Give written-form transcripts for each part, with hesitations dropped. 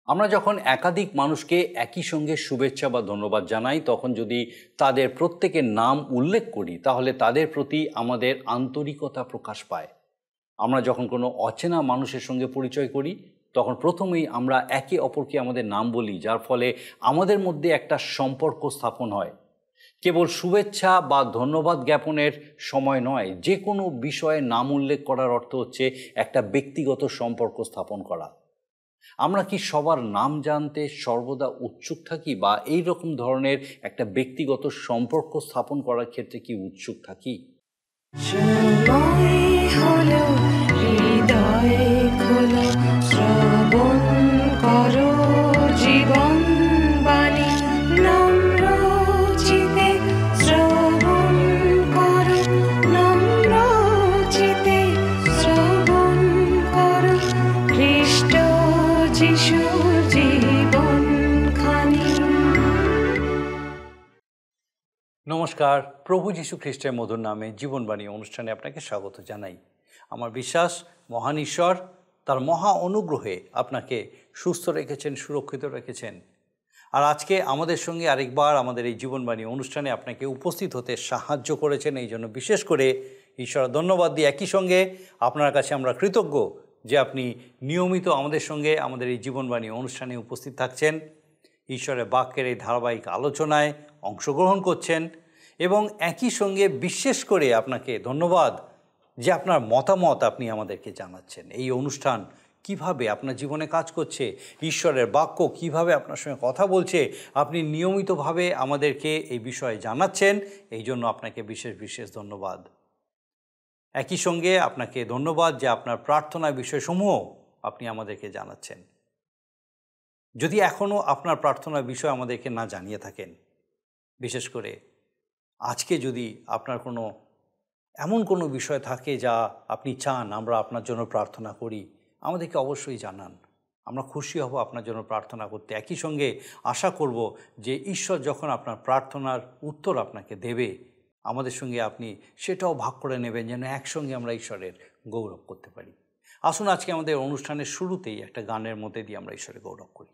আমরা যখন একাধিক মানুষকে একই সঙ্গে শুভেচ্ছা বা ধন্যবাদ জানাই, তখন যদি তাদের প্রত্যেকের নাম উল্লেখ করি তাহলে তাদের প্রতি আমাদের আন্তরিকতা প্রকাশ পায়। আমরা যখন কোনো অচেনা মানুষের সঙ্গে পরিচয় করি তখন প্রথমেই আমরা একে অপরকে আমাদের নাম বলি, যার ফলে আমাদের মধ্যে একটা সম্পর্ক স্থাপন হয়। কেবল শুভেচ্ছা বা ধন্যবাদ জ্ঞাপনের সময় নয়, যে কোনো বিষয়ে নাম উল্লেখ করার অর্থ হচ্ছে একটা ব্যক্তিগত সম্পর্ক স্থাপন করা। আমরা কি সবার নাম জানতে সর্বদা উৎসুক থাকি, বা এই রকম ধরনের একটা ব্যক্তিগত সম্পর্ক স্থাপন করার ক্ষেত্রে কি উৎসুক থাকি? নমস্কার, প্রভু যীশু খ্রিস্টের মধুর নামে জীবনবাণী অনুষ্ঠানে আপনাকে স্বাগত জানাই। আমার বিশ্বাস মহান ঈশ্বর তার মহা অনুগ্রহে আপনাকে সুস্থ রেখেছেন, সুরক্ষিত রেখেছেন। আর আজকে আমাদের সঙ্গে আরেকবার আমাদের এই জীবনবাণী অনুষ্ঠানে আপনাকে উপস্থিত হতে সাহায্য করেছেন। এই জন্য বিশেষ করে ঈশ্বর ধন্যবাদ দিই। একই সঙ্গে আপনার কাছে আমরা কৃতজ্ঞ যে আপনি নিয়মিত আমাদের সঙ্গে আমাদের এই জীবনবাণী অনুষ্ঠানে উপস্থিত থাকছেন, ঈশ্বরের বাক্যের এই ধারাবাহিক আলোচনায় অংশগ্রহণ করছেন, এবং একই সঙ্গে বিশেষ করে আপনাকে ধন্যবাদ যে আপনার মতামত আপনি আমাদেরকে জানাচ্ছেন। এই অনুষ্ঠান কিভাবে আপনার জীবনে কাজ করছে, ঈশ্বরের বাক্য কিভাবে আপনার সঙ্গে কথা বলছে, আপনি নিয়মিতভাবে আমাদেরকে এই বিষয়ে জানাচ্ছেন। এই জন্য আপনাকে বিশেষ বিশেষ ধন্যবাদ। একই সঙ্গে আপনাকে ধন্যবাদ যে আপনার প্রার্থনার বিষয়সমূহ আপনি আমাদেরকে জানাচ্ছেন। যদি এখনও আপনার প্রার্থনার বিষয় আমাদেরকে না জানিয়ে থাকেন, বিশেষ করে আজকে যদি আপনার এমন কোনো বিষয় থাকে যা আপনি চান আমরা আপনার জন্য প্রার্থনা করি, আমাদেরকে অবশ্যই জানান। আমরা খুশি হব আপনার জন্য প্রার্থনা করতে। একই সঙ্গে আশা করব যে ঈশ্বর যখন আপনার প্রার্থনার উত্তর আপনাকে দেবে, আমাদের সঙ্গে আপনি সেটাও ভাগ করে নেবেন, যেন একসঙ্গে আমরা ঈশ্বরের গৌরব করতে পারি। আসুন আজকে আমাদের অনুষ্ঠানের শুরুতেই একটা গানের মধ্যে দিয়ে আমরা ঈশ্বরের গৌরব করি।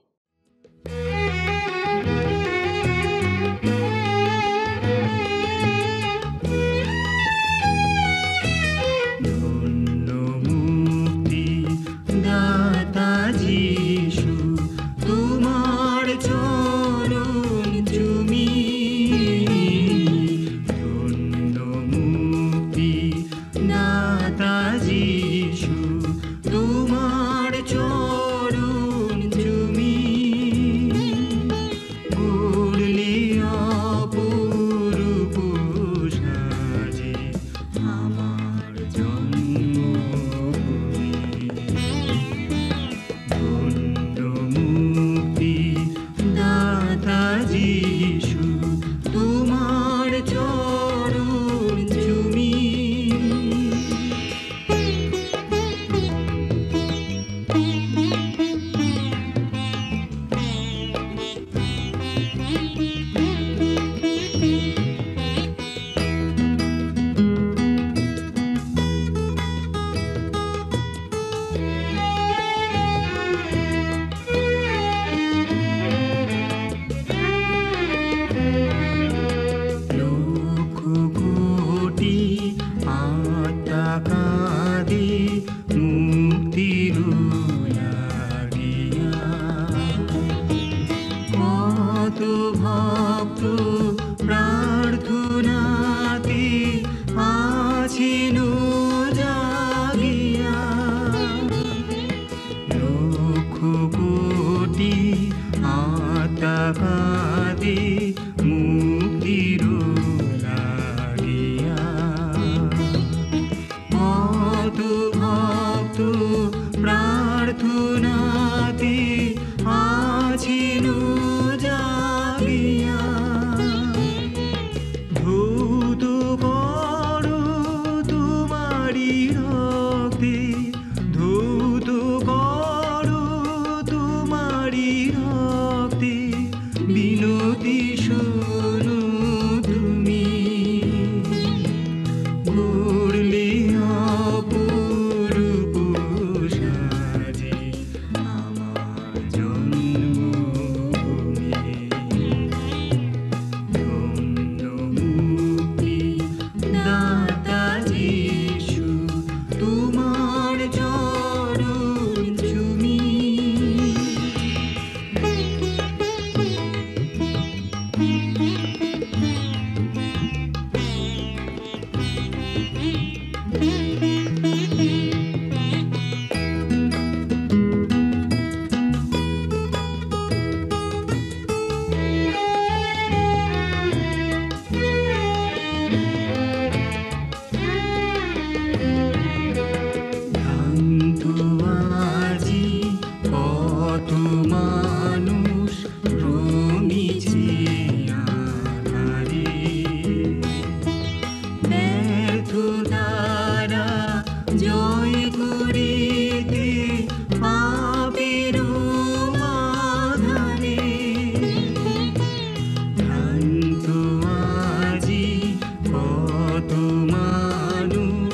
প্রার্থনাতে আছেন জাগিয়া মানুষ রমিছে আধারে, ব্যর্থ দ্বারা জয় করিতে পাপের আধারে, ভ্রান্ত আজি কত মানুষ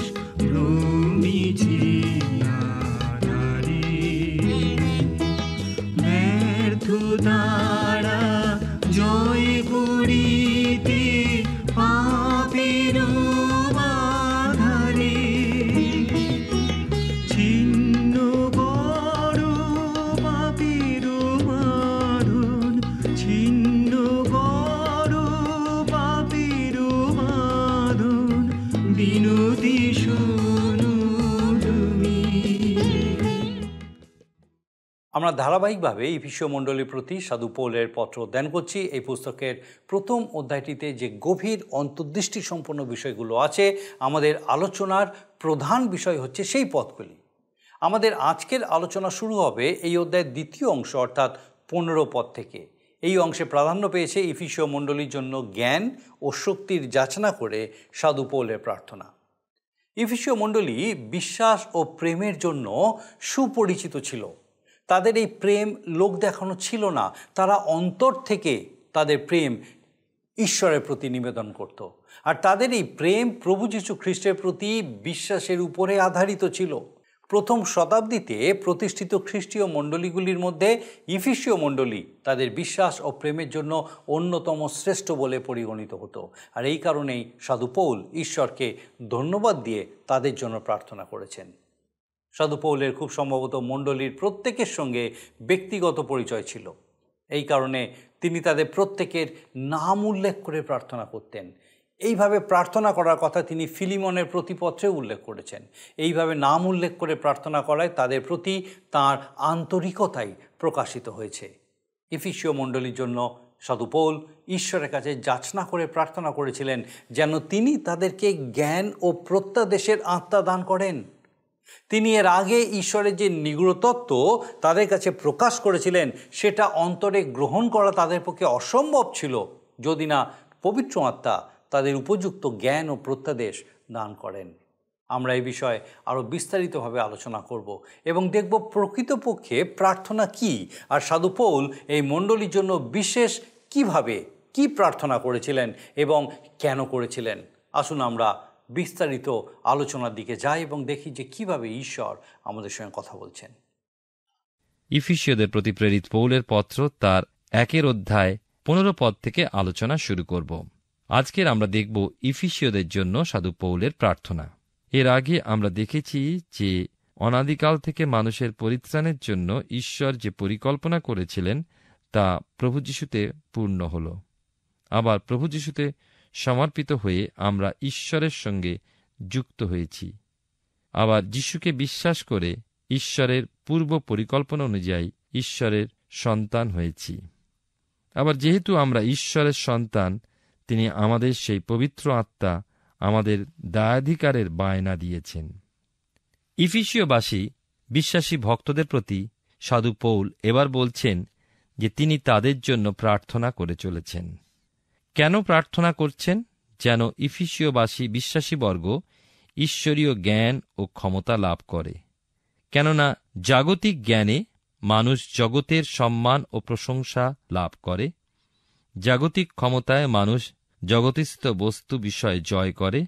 রমিছে আধারে, ব্যর্থ দ্বারা জয় করিতে পাপের আধারে, ছিন্ন করো পাপের বাঁধন, ছিন্ন করো পাপের বাঁধন, বিনতি শোনো তুমি। আমরা ধারাবাহিকভাবে ইফিসীয় মণ্ডলীর প্রতি সাধু পৌলের পত্র অধ্যয়ন করছি। এই পুস্তকের প্রথম অধ্যায়টিতে যে গভীর অন্তর্দৃষ্টি সম্পন্ন বিষয়গুলো আছে, আমাদের আলোচনার প্রধান বিষয় হচ্ছে সেই পদগুলি। আমাদের আজকের আলোচনা শুরু হবে এই অধ্যায়ের দ্বিতীয় অংশ অর্থাৎ 15 পদ থেকে। এই অংশে প্রাধান্য পেয়েছে ইফিসীয় মণ্ডলীর জন্য জ্ঞান ও শক্তির যাচনা করে সাধু পৌলের প্রার্থনা। ইফিসীয় মণ্ডলী বিশ্বাস ও প্রেমের জন্য সুপরিচিত ছিল। তাদের এই প্রেম লোক দেখানো ছিল না, তারা অন্তর থেকে তাদের প্রেম ঈশ্বরের প্রতি নিবেদন করত। আর তাদের এই প্রেম প্রভু যীশু খ্রিস্টের প্রতি বিশ্বাসের উপরে আধারিত ছিল। প্রথম শতাব্দীতে প্রতিষ্ঠিত খ্রিস্টীয় মণ্ডলীগুলির মধ্যে ইফিসীয় মণ্ডলী তাদের বিশ্বাস ও প্রেমের জন্য অন্যতম শ্রেষ্ঠ বলে পরিগণিত হতো। আর এই কারণেই সাধু পৌল ঈশ্বরকে ধন্যবাদ দিয়ে তাদের জন্য প্রার্থনা করেছেন। সাধু পৌলের খুব সম্ভবত মণ্ডলীর প্রত্যেকের সঙ্গে ব্যক্তিগত পরিচয় ছিল। এই কারণে তিনি তাদের প্রত্যেকের নাম উল্লেখ করে প্রার্থনা করতেন। এইভাবে প্রার্থনা করার কথা তিনি ফিলিমনের প্রতিপত্রে উল্লেখ করেছেন। এইভাবে নাম উল্লেখ করে প্রার্থনা করায় তাদের প্রতি তাঁর আন্তরিকতাই প্রকাশিত হয়েছে। ইফিসীয় মণ্ডলীর জন্য সাধু পৌল ঈশ্বরের কাছে যাচনা করে প্রার্থনা করেছিলেন যেন তিনি তাদেরকে জ্ঞান ও প্রত্যাদেশের আত্মা দান করেন। তিনি এর আগে ঈশ্বরের যে নিগূঢ় তত্ত্ব তাদের কাছে প্রকাশ করেছিলেন সেটা অন্তরে গ্রহণ করা তাদের পক্ষে অসম্ভব ছিল যদি না পবিত্র আত্মা তাদের উপযুক্ত জ্ঞান ও প্রত্যাদেশ দান করেন। আমরা এই বিষয়ে আরও বিস্তারিতভাবে আলোচনা করব এবং দেখব প্রকৃতপক্ষে প্রার্থনা কি, আর সাধু পৌল এই মণ্ডলীর জন্য বিশেষ কিভাবে কি প্রার্থনা করেছিলেন এবং কেন করেছিলেন। আসুন আমরা বিস্তারিত আলোচনার দিকে যাই এবং দেখি যে কিভাবে ঈশ্বর আমাদের সঙ্গে কথা বলছেন। ইফিসীয়দের প্রতি প্রেরিত পৌলের পত্র তার 1 অধ্যায় 15 পদ থেকে আলোচনা শুরু করব। আজকের আমরা দেখব ইফিসীয়দের জন্য সাধু পৌলের প্রার্থনা। এর আগে আমরা দেখেছি যে অনাদিকাল থেকে মানুষের পরিত্রাণের জন্য ঈশ্বর যে পরিকল্পনা করেছিলেন তা প্রভু যীশুতে পূর্ণ হল। আবার প্রভু যীশুতে সমর্পিত হয়ে আমরা ঈশ্বরের সঙ্গে যুক্ত হয়েছি। আবার যীশুকে বিশ্বাস করে ঈশ্বরের পূর্ব পরিকল্পনা অনুযায়ী ঈশ্বরের সন্তান হয়েছি। আবার যেহেতু আমরা ঈশ্বরের সন্তান, তিনি আমাদের সেই পবিত্র আত্মা আমাদের দায়াধিকারের বায়না দিয়েছেন। ইফিসীয়বাসী বিশ্বাসী ভক্তদের প্রতি সাধু পৌল এবার বলছেন যে তিনি তাদের জন্য প্রার্থনা করে চলেছেন। কেন প্রার্থনা করছেন? যেন ইফিসীয়বাসী বিশ্বাসীবর্গ ঈশ্বরীয় জ্ঞান ও ক্ষমতা লাভ করে। কেননা জাগতিক জ্ঞানে মানুষ জগতের সম্মান ও প্রশংসা লাভ করে, জাগতিক ক্ষমতায় মানুষ জগতস্থ বস্তু বিষয়ে জয় করে,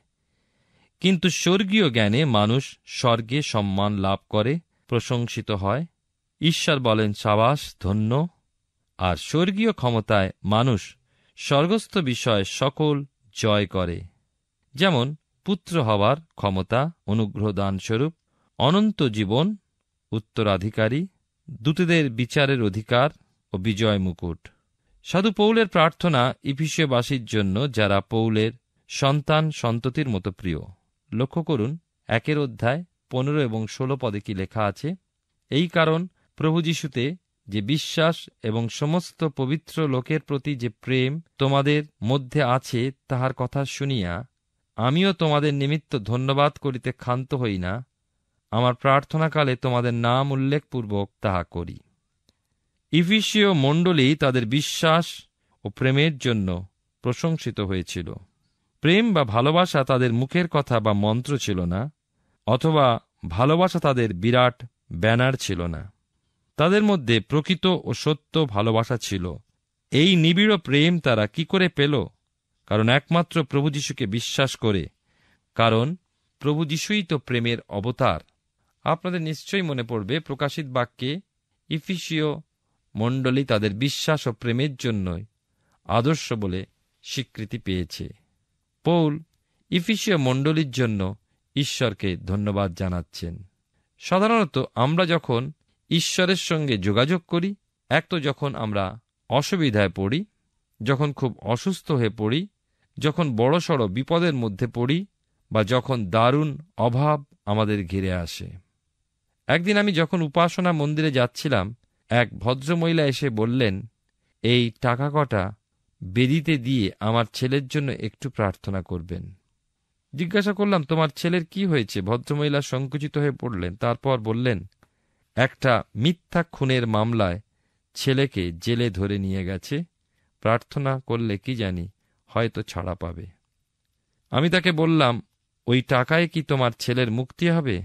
কিন্তু স্বর্গীয় জ্ঞানে মানুষ স্বর্গে সম্মান লাভ করে, প্রশংসিত হয়। ঈশ্বর বলেন সাবাস, ধন্য। আর স্বর্গীয় ক্ষমতায় মানুষ স্বর্গস্থ বিষয় সকল জয় করে, যেমন পুত্র হওয়ার ক্ষমতা, অনুগ্রহ দানস্বরূপ, অনন্ত জীবন, উত্তরাধিকারী, দূতদের বিচারের অধিকার ও বিজয় মুকুট। সাধু পৌলের প্রার্থনা ইফিসীয়বাসীর জন্য যারা পৌলের সন্তান সন্ততির মতো প্রিয়। লক্ষ্য করুন 1 অধ্যায় 15 এবং 16 পদে কি লেখা আছে। এই কারণ প্রভু যীশুতে যে বিশ্বাস এবং সমস্ত পবিত্র লোকের প্রতি যে প্রেম তোমাদের মধ্যে আছে তাহার কথা শুনিয়া আমিও তোমাদের নিমিত্ত ধন্যবাদ করিতে ক্ষান্ত হই না। আমার প্রার্থনাকালে তোমাদের নাম উল্লেখপূর্বক তাহা করি। ইফিসীয় মণ্ডলী তাদের বিশ্বাস ও প্রেমের জন্য প্রশংসিত হয়েছিল। প্রেম বা ভালোবাসা তাদের মুখের কথা বা মন্ত্র ছিল না, অথবা ভালোবাসা তাদের বিরাট ব্যানার ছিল না। তাদের মধ্যে প্রকৃত ও সত্য ভালোবাসা ছিল। এই নিবিড় প্রেম তারা কি করে পেল? কারণ একমাত্র প্রভু যীশুকে বিশ্বাস করে, কারণ প্রভু যীশুই তো প্রেমের অবতার। আপনাদের নিশ্চয়ই মনে পড়বে প্রকাশিত বাক্যে ইফিসীয় মণ্ডলী তাদের বিশ্বাস ও প্রেমের জন্যই আদর্শ বলে স্বীকৃতি পেয়েছে। পৌল ইফিসীয় মণ্ডলীর জন্য ঈশ্বরকে ধন্যবাদ জানাচ্ছেন। সাধারণত আমরা যখন ঈশ্বরের সঙ্গে যোগাযোগ করি, এক তো যখন আমরা অসুবিধায় পড়ি, যখন খুব অসুস্থ হয়ে পড়ি, যখন বড়সড় বিপদের মধ্যে পড়ি, বা যখন দারুণ অভাব আমাদের ঘিরে আসে। একদিন আমি যখন উপাসনা মন্দিরে যাচ্ছিলাম, এক ভদ্রমহিলা এসে বললেন, এই টাকা কটা বেদিতে দিয়ে আমার ছেলের জন্য একটু প্রার্থনা করবেন। জিজ্ঞাসা করলাম, তোমার ছেলের কি হয়েছে? ভদ্রমহিলা সংকুচিত হয়ে পড়লেন। তারপর বললেন, একটা মিথ্যা খুনের মামলায় ছেলেকে জেলে ধরে নিয়ে গেছে, প্রার্থনা করলে কি জানি হয়তো ছাড়া পাবে। আমি তাকে বললাম, ওই টাকায় কি তোমার ছেলের মুক্তি হবে?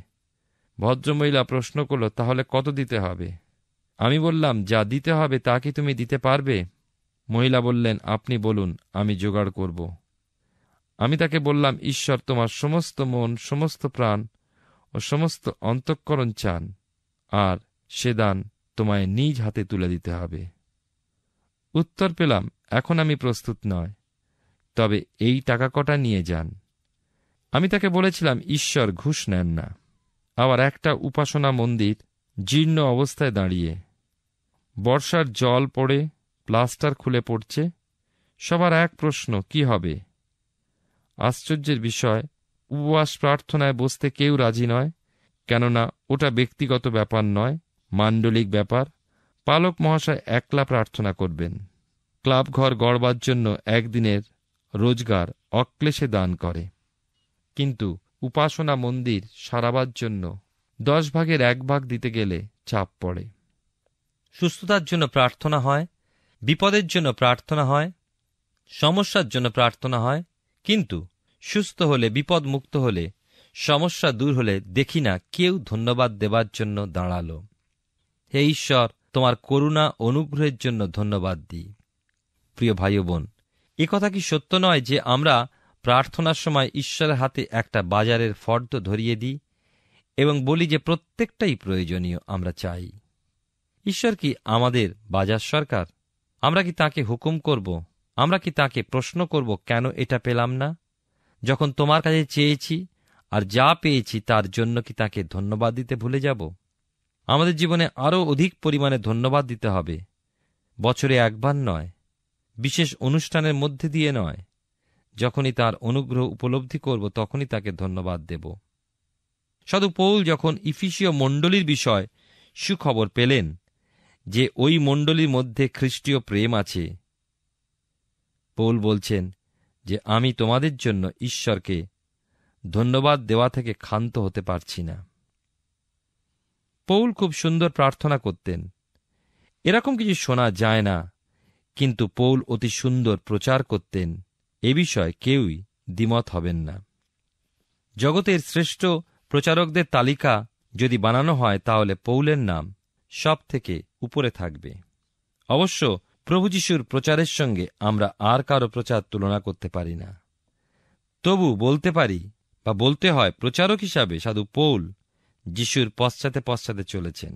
ভদ্রমহিলা প্রশ্ন করল, তাহলে কত দিতে হবে? আমি বললাম, যা দিতে হবে তা কি তুমি দিতে পারবে? মহিলা বললেন, আপনি বলুন, আমি জোগাড় করব। আমি তাকে বললাম, ঈশ্বর তোমার সমস্ত মন, সমস্ত প্রাণ ও সমস্ত অন্তঃকরণ চান, আর সে দান তোমায় নিজ হাতে তুলে দিতে হবে। উত্তর পেলাম, এখন আমি প্রস্তুত নয়, তবে এই টাকা কটা নিয়ে যান। আমি তাকে বলেছিলাম, ঈশ্বর ঘুষ নেন না। আবার একটা উপাসনা মন্দির জীর্ণ অবস্থায় দাঁড়িয়ে, বর্ষার জল পড়ে প্লাস্টার খুলে পড়ছে। সবার এক প্রশ্ন, কি হবে? আশ্চর্যের বিষয়, উপবাস প্রার্থনায় বসতে কেউ রাজি নয়, কেননা ওটা ব্যক্তিগত ব্যাপার নয়, মান্ডলিক ব্যাপার। পালক মহাশয় একলা প্রার্থনা করবেন। ক্লাব ঘর গড়বার জন্য একদিনের রোজগার অক্লেশে দান করে, কিন্তু উপাসনা মন্দির সারাবার জন্য 10 ভাগের 1 ভাগ দিতে গেলে চাপ পড়ে। সুস্থতার জন্য প্রার্থনা হয়, বিপদের জন্য প্রার্থনা হয়, সমস্যার জন্য প্রার্থনা হয়, কিন্তু সুস্থ হলে, বিপদ মুক্ত হলে, সমস্যা দূর হলে দেখি না কেউ ধন্যবাদ দেবার জন্য দাঁড়ালো। হে ঈশ্বর, তোমার করুণা অনুগ্রহের জন্য ধন্যবাদ দিই। প্রিয় ভাই ও বোন, এ কথা কি সত্য নয় যে আমরা প্রার্থনার সময় ঈশ্বরের হাতে একটা বাজারের ফর্দ ধরিয়ে দিই এবং বলি যে প্রত্যেকটাই প্রয়োজনীয় আমরা চাই? ঈশ্বর কি আমাদের বাজার সরকার? আমরা কি তাকে হুকুম করব? আমরা কি তাকে প্রশ্ন করব, কেন এটা পেলাম না? যখন তোমার কাছে চেয়েছি আর যা পেয়েছি তার জন্য কি তাকে ধন্যবাদ দিতে ভুলে যাব? আমাদের জীবনে আরও অধিক পরিমাণে ধন্যবাদ দিতে হবে। বছরে একবার নয়, বিশেষ অনুষ্ঠানের মধ্যে দিয়ে নয়। যখনই তার অনুগ্রহ উপলব্ধি করব তখনই তাকে ধন্যবাদ দেব। সাধু পৌল যখন ইফিসীয় মণ্ডলীর বিষয় সুখবর পেলেন যে ওই মণ্ডলীর মধ্যে খ্রিস্টীয় প্রেম আছে, পৌল বলছেন যে আমি তোমাদের জন্য ঈশ্বরকে ধন্যবাদ দেওয়া থেকে ক্ষান্ত হতে পারছি না। পৌল খুব সুন্দর প্রার্থনা করতেন। এরকম কিছু শোনা যায় না, কিন্তু পৌল অতি সুন্দর প্রচার করতেন। এ বিষয়ে কেউই দ্বিমত হবেন না। জগতের শ্রেষ্ঠ প্রচারকদের তালিকা যদি বানানো হয় তাহলে পৌলের নাম সব থেকে উপরে থাকবে। অবশ্য প্রভু যিশুর প্রচারের সঙ্গে আমরা আর কারো প্রচার তুলনা করতে পারি না। তবু বলতে পারি বা বলতে হয়, প্রচারক হিসাবে সাধু পৌল যিশুর পশ্চাতে পশ্চাতে চলেছেন।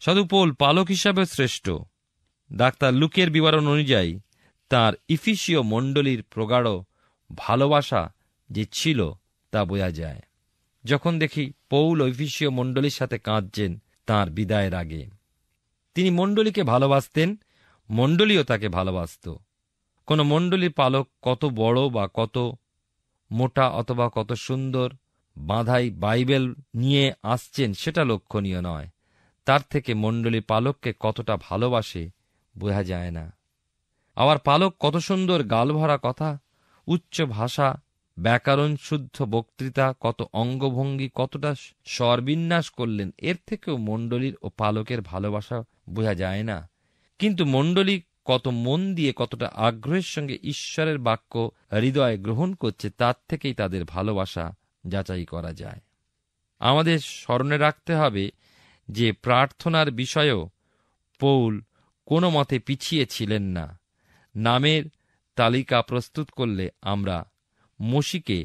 সাধু পৌল পালক হিসাবে শ্রেষ্ঠ। ডাক্তার লুকের বিবরণ অনুযায়ী তাঁর ইফিসীয় মণ্ডলীর প্রগাঢ় ভালোবাসা যে ছিল তা বোঝা যায় যখন দেখি পৌল ইফিসীয় মণ্ডলীর সাথে কাঁদছেন তাঁর বিদায়ের আগে। তিনি মণ্ডলীকে ভালোবাসতেন, মণ্ডলীও তাকে ভালোবাসত। কোন মণ্ডলীর পালক কত বড় বা কত মোটা অথবা কত সুন্দর বাঁধাই বাইবেল নিয়ে আসছেন সেটা লক্ষণীয় নয়, তার থেকে মণ্ডলীর পালককে কতটা ভালোবাসে বোঝা যায় না। আবার পালক কত সুন্দর গালভরা কথা, উচ্চ ভাষা ব্যাকরণ শুদ্ধ বক্তৃতা, কত অঙ্গভঙ্গি, কতটা স্বরবিন্যাস করলেন, এর থেকেও মণ্ডলীর ও পালকের ভালোবাসা বোঝা যায় না। কিন্তু মণ্ডলী কত মন দিয়ে, কতটা আগ্রহের সঙ্গে ঈশ্বরের বাক্য হৃদয়ে গ্রহণ করছে, তার থেকেই তাদের ভালোবাসা যাচাই করা যায়। আমাদের স্মরণে রাখতে হবে যে প্রার্থনার বিষয়েও পৌল কোনো মতে পিছিয়ে ছিলেন না। নামের তালিকা প্রস্তুত করলে আমরা মসিকে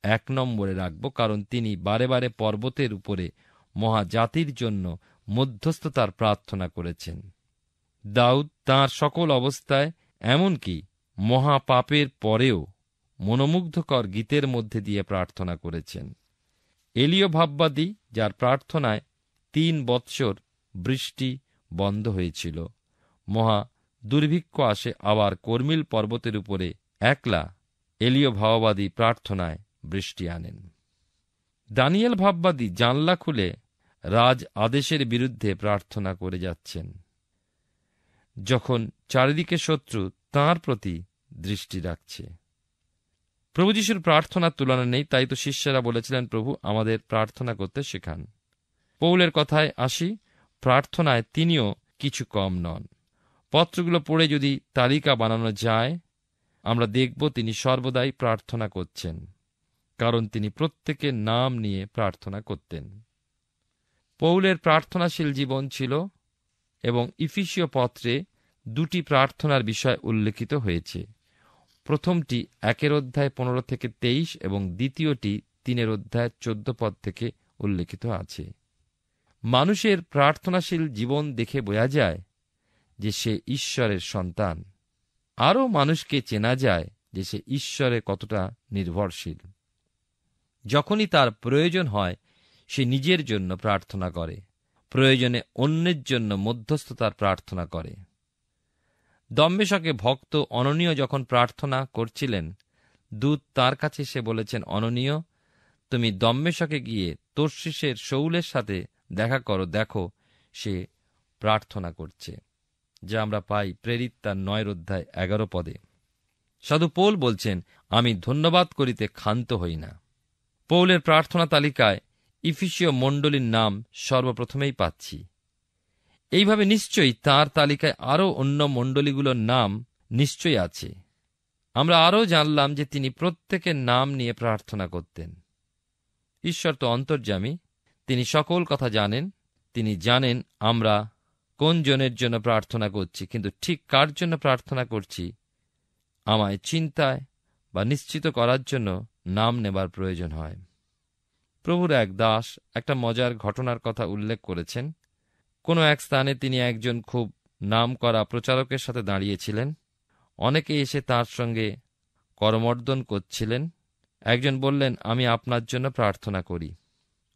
1 নম্বরে রাখব, কারণ তিনি বারে বারে পর্বতের উপরে মহাজাতির জন্য মধ্যস্থতার প্রার্থনা করেছেন। দাউদ তাঁর সকল অবস্থায়, এমনকি মহাপাপের পরেও মনোমুগ্ধকর গীতের মধ্যে দিয়ে প্রার্থনা করেছেন। এলীয় ভাববাদী, যার প্রার্থনায় 3 বৎসর বৃষ্টি বন্ধ হয়েছিল, মহা দুর্ভিক্ষ আসে, আবার কর্মিল পর্বতের উপরে একলা এলীয় ভাববাদী প্রার্থনায় বৃষ্টি আনেন। দানিয়েল ভাববাদী জানলা খুলে রাজ আদেশের বিরুদ্ধে প্রার্থনা করে যাচ্ছেন, যখন চারিদিকে শত্রু তাঁর প্রতি দৃষ্টি রাখছে। প্রভু যিশুর প্রার্থনার তুলনা নেই, তাই তো শিষ্যরা বলেছিলেন, প্রভু আমাদের প্রার্থনা করতে শেখান। পৌলের কথায় আসি, প্রার্থনায় তিনিও কিছু কম নন। পত্রগুলো পড়ে যদি তালিকা বানানো যায়, আমরা দেখব তিনি সর্বদাই প্রার্থনা করছেন, কারণ তিনি প্রত্যেকের নাম নিয়ে প্রার্থনা করতেন। পৌলের প্রার্থনাশীল জীবন ছিল, এবং ইফিসীয় পত্রে 2টি প্রার্থনার বিষয় উল্লেখিত হয়েছে। প্রথমটি 1 অধ্যায় 15 থেকে 23 এবং দ্বিতীয়টি 3 অধ্যায় 14 পদ থেকে উল্লেখিত আছে। মানুষের প্রার্থনাশীল জীবন দেখে বোঝা যায় যে সে ঈশ্বরের সন্তান। আরও মানুষকে চেনা যায় যে সে ঈশ্বরে কতটা নির্ভরশীল। যখনই তার প্রয়োজন হয়, সে নিজের জন্য প্রার্থনা করে, প্রয়োজনে অন্যের জন্য মধ্যস্থতার প্রার্থনা করে। দম্মেশকে ভক্ত অননীয় যখন প্রার্থনা করছিলেন, দূত তার কাছে এসে বলেছেন, অননীয়, তুমি দম্মেশকে গিয়ে তর্শিসের শৌলের সাথে দেখা করো, দেখো সে প্রার্থনা করছে, যা আমরা পাই প্রেরিত তার 9 অধ্যায় 11 পদে। সাধু পৌল বলছেন, আমি ধন্যবাদ করিতে ক্ষান্ত হই না। পৌলের প্রার্থনা তালিকায় ইফিসীয় মণ্ডলীর নাম সর্বপ্রথমেই পাচ্ছি। এইভাবে নিশ্চয়ই তাঁর তালিকায় আরও অন্য মণ্ডলীগুলোর নাম নিশ্চয়ই আছে। আমরা আরও জানলাম যে তিনি প্রত্যেকের নাম নিয়ে প্রার্থনা করতেন। ঈশ্বর তো অন্তর্যামী, তিনি সকল কথা জানেন। তিনি জানেন আমরা কোন জনের জন্য প্রার্থনা করছি, কিন্তু ঠিক কার জন্য প্রার্থনা করছি আমায় চিন্তায় বা নিশ্চিত করার জন্য নাম নেবার প্রয়োজন হয়। প্রভুর এক দাস একটা মজার ঘটনার কথা উল্লেখ করেছেন। কোনো এক স্থানে তিনি একজন খুব নাম করা প্রচারকের সাথে দাঁড়িয়েছিলেন। অনেকে এসে তার সঙ্গে করমর্দন করছিলেন। একজন বললেন, আমি আপনার জন্য প্রার্থনা করি।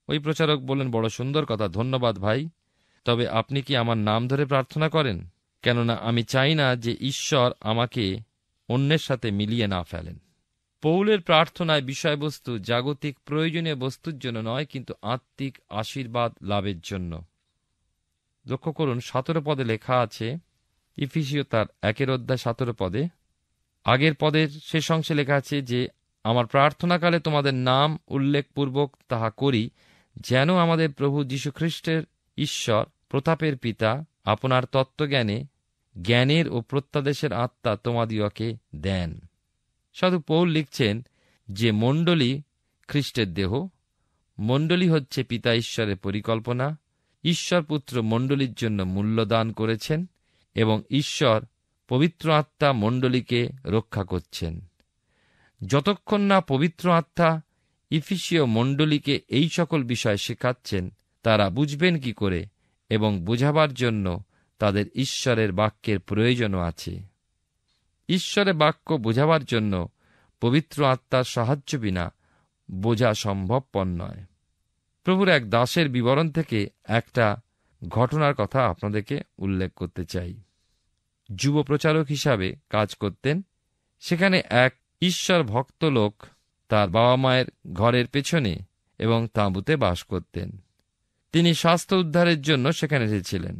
ওই প্রচারক বললেন, বড় সুন্দর কথা, ধন্যবাদ ভাই, তবে আপনি কি আমার নাম ধরে প্রার্থনা করেন? কেননা আমি চাই না যে ঈশ্বর আমাকে অন্যের সাথে মিলিয়ে না ফেলেন। পৌলের প্রার্থনায় বিষয়বস্তু জাগতিক প্রয়োজনীয় বস্তুর জন্য নয়, কিন্তু আত্মিক আশীর্বাদ লাভের জন্য। লক্ষ্য করুন 17 পদে লেখা আছে, ইফিসীয় তার 1 অধ্যায় 17 পদে, আগের পদের শেষ অংশে লেখা আছে যে আমার প্রার্থনাকালে তোমাদের নাম উল্লেখপূর্বক তাহা করি, যেন আমাদের প্রভু যীশুখ্রিস্টের ঈশ্বর প্রতাপের পিতা আপনার তত্ত্বজ্ঞানে জ্ঞানের ও প্রত্যাদেশের আত্মা তোমাদিওকে দেন। সাধু পৌল লিখছেন যে মণ্ডলী খ্রিস্টের দেহ, মণ্ডলী হচ্ছে পিতা ঈশ্বরের পরিকল্পনা। ঈশ্বর পুত্র মণ্ডলীর জন্য মূল্যদান করেছেন এবং ঈশ্বর পবিত্র আত্মা মণ্ডলীকে রক্ষা করছেন। যতক্ষণ না পবিত্র আত্মা ইফিসীয় মণ্ডলীকে এই সকল বিষয় শেখাচ্ছেন, তারা বুঝবেন কি করে এবং বোঝাবার জন্য তাদের ঈশ্বরের বাক্যের প্রয়োজনও আছে। ঈশ্বরের বাক্য বোঝাবার জন্য পবিত্র আত্মার সাহায্য বিনা বোঝা সম্ভবপর নয়। প্রভুর এক দাসের বিবরণ থেকে একটা ঘটনার কথা আপনাদেরকে উল্লেখ করতে চাই। যুব প্রচারক হিসাবে কাজ করতেন। সেখানে এক ঈশ্বর ভক্ত লোক তার বাবা মায়ের ঘরের পেছনে এবং তাঁবুতে বাস করতেন। তিনি স্বাস্থ্য উদ্ধারের জন্য সেখানে এসেছিলেন।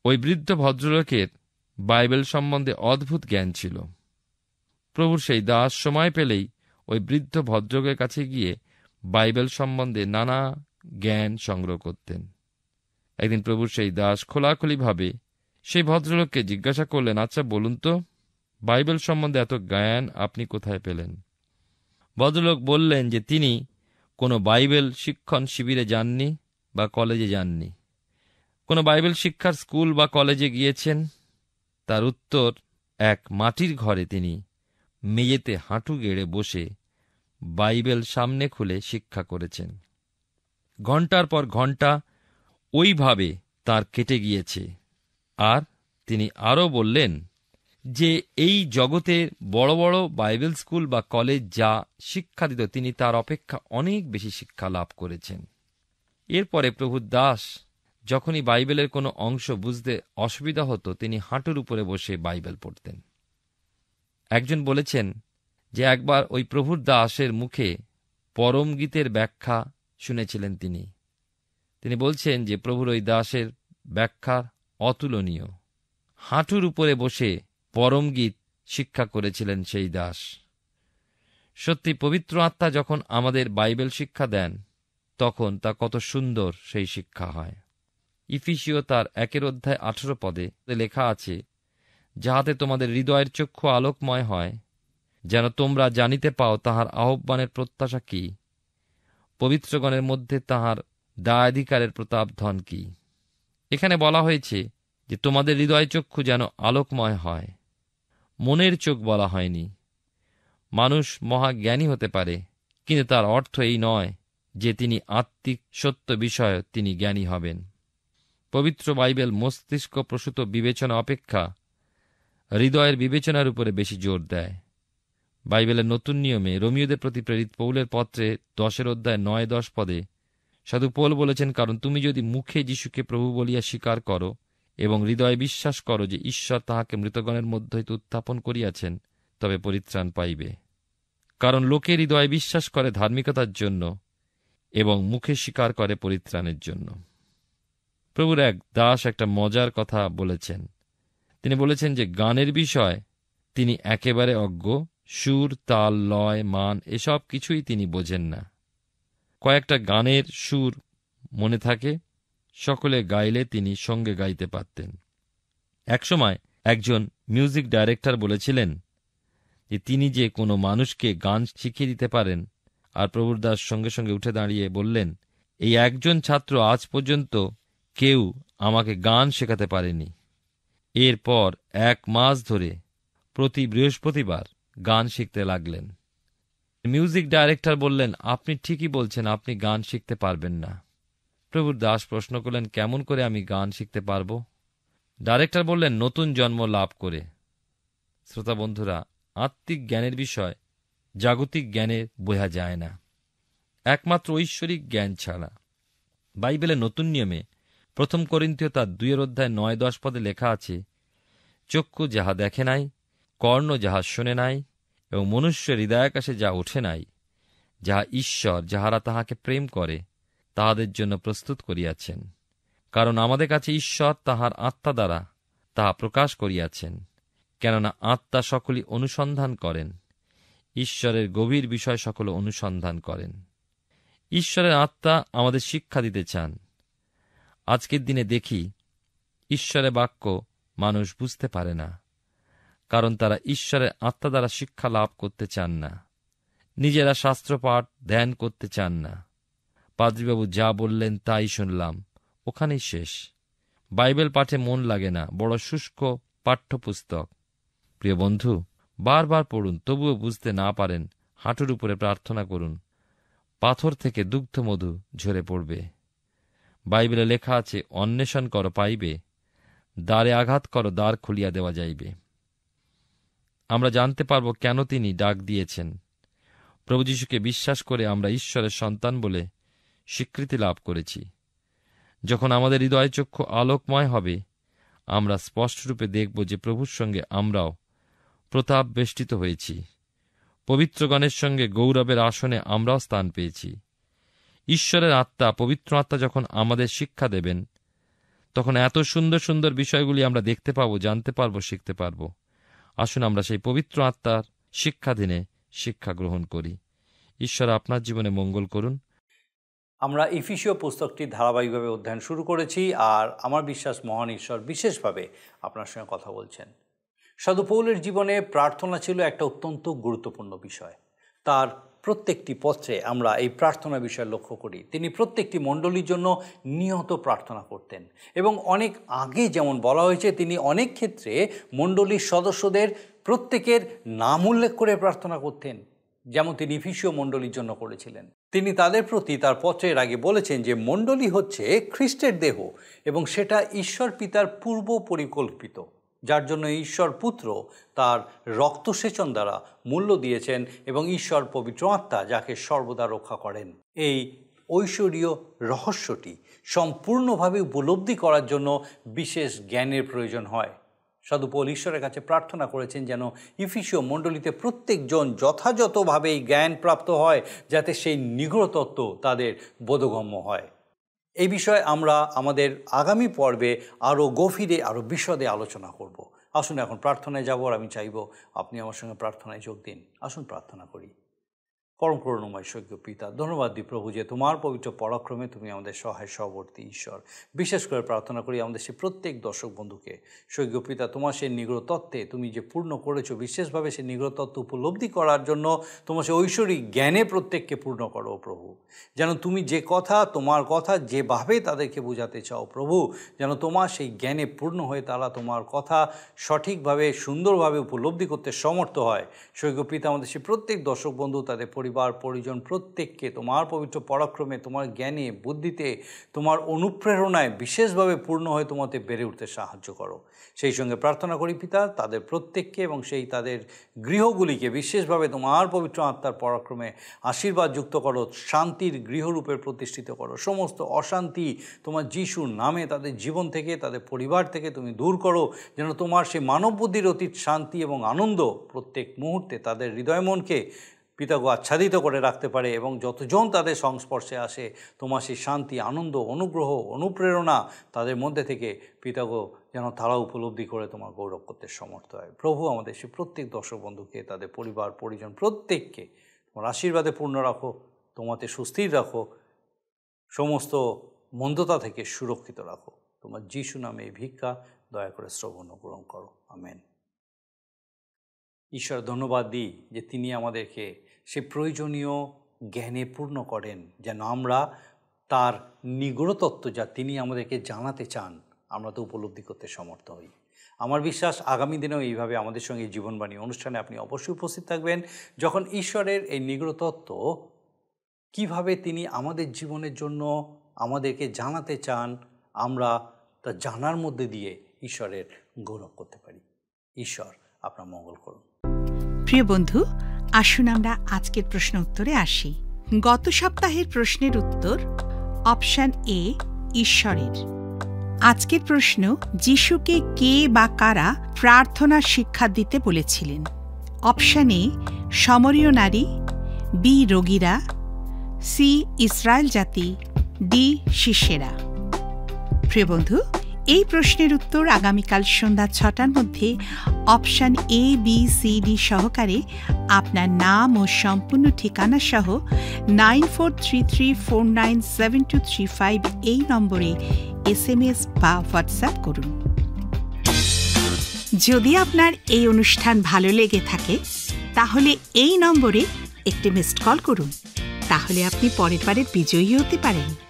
ওই বৃদ্ধ ভদ্রলোকের বাইবেল সম্বন্ধে অদ্ভুত জ্ঞান ছিল। প্রভুর সেই দাস সময় পেলেই ওই বৃদ্ধ ভদ্রলোকের কাছে গিয়ে বাইবেল সম্বন্ধে নানা জ্ঞান সংগ্রহ করতেন। একদিন প্রভুর সেই দাস খোলাখুলিভাবে সেই ভদ্রলোককে জিজ্ঞাসা করলেন, আচ্ছা বলুন তো, বাইবেল সম্বন্ধে এত জ্ঞান আপনি কোথায় পেলেন? ভদ্রলোক বললেন যে তিনি কোনো বাইবেল শিক্ষণ শিবিরে যাননি বা কলেজে যাননি। কোনো বাইবেল শিক্ষার স্কুল বা কলেজে গিয়েছেন? তার উত্তর, এক মাটির ঘরে তিনি মেঝেতে হাঁটু গেড়ে বসে বাইবেল সামনে খুলে শিক্ষা করেছেন। ঘণ্টার পর ঘণ্টা ওইভাবে তার কেটে গিয়েছে। আর তিনি আরও বললেন যে এই জগতের বড় বড় বাইবেল স্কুল বা কলেজ যা শিক্ষা দিত, তিনি তার অপেক্ষা অনেক বেশি শিক্ষা লাভ করেছেন। এরপরে প্রভুর দাস যখনই বাইবেলের কোনো অংশ বুঝতে অসুবিধা হতো, তিনি হাঁটুর উপরে বসে বাইবেল পড়তেন। একজন বলেছেন যে একবার ওই প্রভুর দাসের মুখে পরম গীতের ব্যাখ্যা শুনেছিলেন তিনি বলছেন যে প্রভুর ওই দাসের ব্যাখ্যা অতুলনীয়। হাঁটুর উপরে বসে পরম গীত শিক্ষা করেছিলেন সেই দাস। সত্যি পবিত্র আত্মা যখন আমাদের বাইবেল শিক্ষা দেন, তখন তা কত সুন্দর সেই শিক্ষা হয়। ইফিসীয় তার 1:18 লেখা আছে, যাহাতে তোমাদের হৃদয়ের চক্ষু আলোকময় হয়, যেন তোমরা জানিতে পাও তাহার আহ্বানের প্রত্যাশা কি, পবিত্রগণের মধ্যে তাহার দায়াধিকারের প্রতাপ ধন কি। এখানে বলা হয়েছে যে তোমাদের হৃদয় চক্ষু যেন আলোকময় হয়। মনের চোখ বলা হয়নি। মানুষ মহাজ্ঞানী হতে পারে, কিন্তু তার অর্থ এই নয় যে তিনি আত্মিক সত্য বিষয়ে তিনি জ্ঞানী হবেন। পবিত্র বাইবেল মস্তিষ্ক প্রসূত বিবেচনা অপেক্ষা হৃদয়ের বিবেচনার উপরে বেশি জোর দেয়। বাইবেলের নতুন নিয়মে রোমীয়দের প্রতি প্রেরিত পৌলের পত্রে 10:9-10 সাধু পৌল বলেছেন, কারণ তুমি যদি মুখে যিশুকে প্রভু বলিয়া স্বীকার করো এবং হৃদয়ে বিশ্বাস করো যে ঈশ্বর তাহাকে মৃতগণের মধ্য হইতে উত্থাপন করিয়াছেন, তবে পরিত্রাণ পাইবে। কারণ লোকে হৃদয়ে বিশ্বাস করে ধার্মিকতার জন্য এবং মুখে স্বীকার করে পরিত্রাণের জন্য। প্রভুর এক দাস একটা মজার কথা বলেছেন। তিনি বলেছেন যে গানের বিষয় তিনি একেবারে অজ্ঞ। সুর, তাল, লয়, মান এসব কিছুই তিনি বোঝেন না। কয়েকটা গানের সুর মনে থাকে, সকলে গাইলে তিনি সঙ্গে গাইতে পারতেন। একসময় একজন মিউজিক ডাইরেক্টর বলেছিলেন যে তিনি যে কোনো মানুষকে গান শিখিয়ে দিতে পারেন। আর প্রভুর দাস সঙ্গে সঙ্গে উঠে দাঁড়িয়ে বললেন, এই একজন ছাত্র আজ পর্যন্ত কেউ আমাকে গান শেখাতে পারেনি। এরপর 1 মাস ধরে প্রতি বৃহস্পতিবার গান শিখতে লাগলেন। মিউজিক ডাইরেক্টর বললেন, আপনি ঠিকই বলছেন, আপনি গান শিখতে পারবেন না। প্রভুর দাস প্রশ্ন করলেন, কেমন করে আমি গান শিখতে পারব? ডাইরেক্টর বললেন, নতুন জন্ম লাভ করে। শ্রোতা বন্ধুরা, আত্মিক জ্ঞানের বিষয় জাগতিক জ্ঞানে বোঝা যায় না, একমাত্র ঐশ্বরিক জ্ঞান ছাড়া। বাইবেলের নতুন নিয়মে 1 করিন্থীয় তার 2:9-10 লেখা আছে, চক্ষু যাহা দেখে নাই, কর্ণ যাহা শোনে নাই, এবং মনুষ্যের হৃদয়াকাশে যা ওঠে নাই, যাহা ঈশ্বর যাহারা তাহাকে প্রেম করে তাহাদের জন্য প্রস্তুত করিয়াছেন। কারণ আমাদের কাছে ঈশ্বর তাহার আত্মা দ্বারা তাহা প্রকাশ করিয়াছেন। কেননা আত্মা সকলই অনুসন্ধান করেন, ঈশ্বরের গভীর বিষয় সকল অনুসন্ধান করেন। ঈশ্বরের আত্মা আমাদের শিক্ষা দিতে চান। আজকের দিনে দেখি ঈশ্বরের বাক্য মানুষ বুঝতে পারে না, কারণ তারা ঈশ্বরের আত্মা দ্বারা শিক্ষা লাভ করতে চান না। নিজেরা শাস্ত্রপাঠ ধ্যান করতে চান না। পাদ্রীবাবু যা বললেন তাই শুনলাম, ওখানেই শেষ। বাইবেল পাঠে মন লাগে না, বড় শুষ্ক পাঠ্যপুস্তক। প্রিয় বন্ধু, বারবার পড়ুন, তবুও বুঝতে না পারেন, হাঁটুর উপরে প্রার্থনা করুন, পাথর থেকে দুগ্ধ মধু ঝরে পড়বে। বাইবেলে লেখা আছে, অন্বেষণ করো পাইবে, দ্বারে আঘাত করো দ্বার খুলিয়া দেওয়া যাইবে। আমরা জানতে পারব কেন তিনি ডাক দিয়েছেন। প্রভু যীশুকে বিশ্বাস করে আমরা ঈশ্বরের সন্তান বলে স্বীকৃতি লাভ করেছি। যখন আমাদের হৃদয় চক্ষু আলোকময় হবে, আমরা স্পষ্টরূপে দেখব যে প্রভুর সঙ্গে আমরাও প্রতাপ বেষ্টিত হয়েছি। পবিত্রগণের সঙ্গে গৌরবের আসনে আমরাও স্থান পেয়েছি। ঈশ্বরের আত্মা, পবিত্র আত্মা যখন আমাদের শিক্ষা দেবেন, তখন এত সুন্দর সুন্দর বিষয়গুলি আমরা দেখতে পাবো, জানতে পারবো, শিখতে পারবো। আসুন আমরা সেই পবিত্র আত্মার শিক্ষাধীনে শিক্ষা গ্রহণ করি। ঈশ্বর আপনার জীবনে মঙ্গল করুন। আমরা ইফিসীয় পুস্তকটি ধারাবাহিকভাবে অধ্যয়ন শুরু করেছি, আর আমার বিশ্বাস মহান ঈশ্বর বিশেষভাবে আপনার সঙ্গে কথা বলছেন। সাধু পৌলের জীবনে প্রার্থনা ছিল একটা অত্যন্ত গুরুত্বপূর্ণ বিষয়। তার প্রত্যেকটি পত্রে আমরা এই প্রার্থনা বিষয় লক্ষ্য করি। তিনি প্রত্যেকটি মণ্ডলীর জন্য নিয়ত প্রার্থনা করতেন, এবং অনেক আগে যেমন বলা হয়েছে, তিনি অনেক ক্ষেত্রে মণ্ডলীর সদস্যদের প্রত্যেকের নাম উল্লেখ করে প্রার্থনা করতেন, যেমন তিনি ইফিসীয় মণ্ডলীর জন্য করেছিলেন। তিনি তাদের প্রতি তার পত্রের আগে বলেছেন যে মণ্ডলী হচ্ছে খ্রিস্টের দেহ, এবং সেটা ঈশ্বর পিতার পূর্ব পরিকল্পিত, যার জন্য ঈশ্বর পুত্র তার রক্তসেচন দ্বারা মূল্য দিয়েছেন, এবং ঈশ্বর পবিত্র আত্মা যাকে সর্বদা রক্ষা করেন। এই ঐশ্বরীয় রহস্যটি সম্পূর্ণভাবে উপলব্ধি করার জন্য বিশেষ জ্ঞানের প্রয়োজন হয়। সাধু পৌল ঈশ্বরের কাছে প্রার্থনা করেছেন যেন ইফিসীয় মণ্ডলীতে প্রত্যেকজন যথাযথভাবে এই জ্ঞান প্রাপ্ত হয়, যাতে সেই নিগূঢ় তত্ত্ব তাদের বোধগম্য হয়। এই বিষয়ে আমরা আমাদের আগামী পর্বে আরও গভীরে, আরও বিশদে আলোচনা করব। আসুন এখন প্রার্থনায় যাব, আর আমি চাইব আপনি আমার সঙ্গে প্রার্থনায় যোগ দিন। আসুন প্রার্থনা করি। পরম করুণাময় স্বর্গীয় পিতা, ধন্যবাদ দিই প্রভু যে তোমার পবিত্র পরাক্রমে তুমি আমাদের সহায় সহবর্তী ঈশ্বর। বিশেষ করে প্রার্থনা করি আমাদের সেই প্রত্যেক দর্শক বন্ধুকে, স্বর্গীয় পিতা, তোমার সেই নিগূঢ় তত্ত্বে তুমি যে পূর্ণ করেছো, বিশেষভাবে সেই নিগূঢ় তত্ত্ব উপলব্ধি করার জন্য তোমার সেই ঐশ্বরিক জ্ঞানে প্রত্যেককে পূর্ণ করো প্রভু। যেন তুমি যে কথা, তোমার কথা যেভাবে তাদেরকে বোঝাতে চাও প্রভু, যেন তোমার সেই জ্ঞানে পূর্ণ হয়ে তারা তোমার কথা সঠিকভাবে, সুন্দরভাবে উপলব্ধি করতে সমর্থ হয়। স্বর্গীয় পিতা, আমাদের সেই প্রত্যেক দর্শক বন্ধু, তাদের পরিবার পরিজন প্রত্যেককে তোমার পবিত্র পরাক্রমে, তোমার জ্ঞানে, বুদ্ধিতে, তোমার অনুপ্রেরণায় বিশেষভাবে পূর্ণ হয়ে তোমাতে বেড়ে উঠতে সাহায্য করো। সেই সঙ্গে প্রার্থনা করি পিতা, তাদের প্রত্যেককে এবং সেই তাদের গৃহগুলিকে বিশেষভাবে তোমার পবিত্র আত্মার পরাক্রমে আশীর্বাদ যুক্ত করো, শান্তির গৃহরূপে প্রতিষ্ঠিত করো। সমস্ত অশান্তি তোমার যিশুর নামে তাদের জীবন থেকে, তাদের পরিবার থেকে তুমি দূর করো, যেন তোমার সেই মানব বুদ্ধির অতীত শান্তি এবং আনন্দ প্রত্যেক মুহূর্তে তাদের হৃদয় মনকে পিতাগো আচ্ছাদিত করে রাখতে পারে, এবং যতজন তাদের সংস্পর্শে আসে তোমার সেই শান্তি, আনন্দ, অনুগ্রহ, অনুপ্রেরণা তাদের মধ্যে থেকে পিতাগো যেন তারা উপলব্ধি করে তোমার গৌরব করতে সমর্থ হয়। প্রভু, আমাদের সেই প্রত্যেক দর্শক বন্ধুকে, তাদের পরিবার পরিজন প্রত্যেককে তোমার আশীর্বাদে পূর্ণ রাখো, তোমাতে সুস্থির রাখো, সমস্ত মন্দতা থেকে সুরক্ষিত রাখো। তোমার যিশু নামে এই ভিক্ষা দয়া করে শ্রবণ গ্রহণ করো। আমেন। ঈশ্বর ধন্যবাদ দিই যে তিনি আমাদেরকে সে প্রয়োজনীয় জ্ঞানে পূর্ণ করেন, যেন আমরা তার নিগূঢ় তত্ত্ব যা তিনি আমাদেরকে জানাতে চান আমরা তো উপলব্ধি করতে সমর্থ হই। আমার বিশ্বাস আগামী দিনেও এইভাবে আমাদের সঙ্গে জীবনবাণী অনুষ্ঠানে আপনি অবশ্যই উপস্থিত থাকবেন, যখন ঈশ্বরের এই নিগূঢ় তত্ত্ব কীভাবে তিনি আমাদের জীবনের জন্য আমাদেরকে জানাতে চান, আমরা তা জানার মধ্যে দিয়ে ঈশ্বরের গৌরব করতে পারি। ঈশ্বর আপনার মঙ্গল করুন। প্রিয় বন্ধু, আসুন আমরা আজকের প্রশ্ন উত্তরে আসি। গত সপ্তাহের প্রশ্নের উত্তর অপশন এ ঈশ্বরের। আজকের প্রশ্ন, যিশুকে কে বা কারা প্রার্থনা শিক্ষা দিতে বলেছিলেন? অপশন এ সমরীয় নারী, বি রোগীরা, সি ইসরায়েল জাতি, ডি শিষ্যেরা। প্রিয় বন্ধু, এই প্রশ্নের উত্তর আগামীকাল সন্ধ্যা 6টার মধ্যে option A, B, C, D সহকারে আপনার নাম ও সম্পূর্ণ ঠিকানা সহ 9433497235 এই নম্বরে SMS বা হোয়াটসঅ্যাপ করুন। যদি আপনার এই অনুষ্ঠান ভালো লেগে থাকে তাহলে এই নম্বরে একটি মিসড কল করুন, তাহলে আপনি পরের বারে বিজয়ী হতে পারেন।